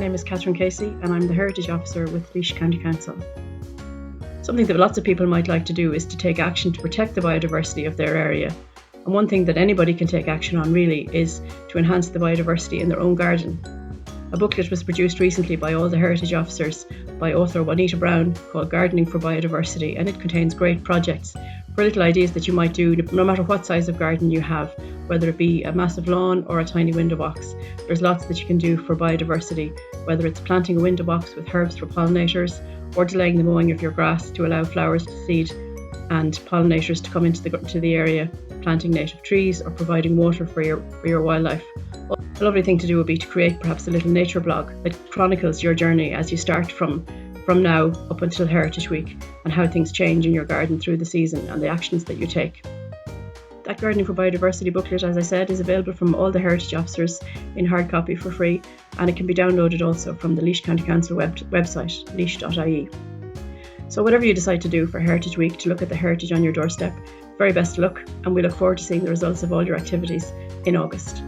name is Casey and I'm the Heritage Officer with Laois County Council. Something that lots of people might like to do is to take action to protect the biodiversity of their area. And one thing that anybody can take action on really is to enhance the biodiversity in their own garden. A booklet was produced recently by all the Heritage Officers by author Juanita Brown called Gardening for Biodiversity, and it contains great projects for little ideas that you might do no matter what size of garden you have, whether it be a massive lawn or a tiny window box. There's lots that you can do for biodiversity, whether it's planting a window box with herbs for pollinators or delaying the mowing of your grass to allow flowers to seed and pollinators to come into the area, planting native trees or providing water for your wildlife. A lovely thing to do would be to create perhaps a little nature blog that chronicles your journey as you start from now up until Heritage Week and how things change in your garden through the season and the actions that you take. That Gardening for Biodiversity booklet, as I said, is available from all the Heritage Officers in hard copy for free, and it can be downloaded also from the Laois County Council website, laois.ie. So whatever you decide to do for Heritage Week to look at the heritage on your doorstep, very best of luck, and we look forward to seeing the results of all your activities in August.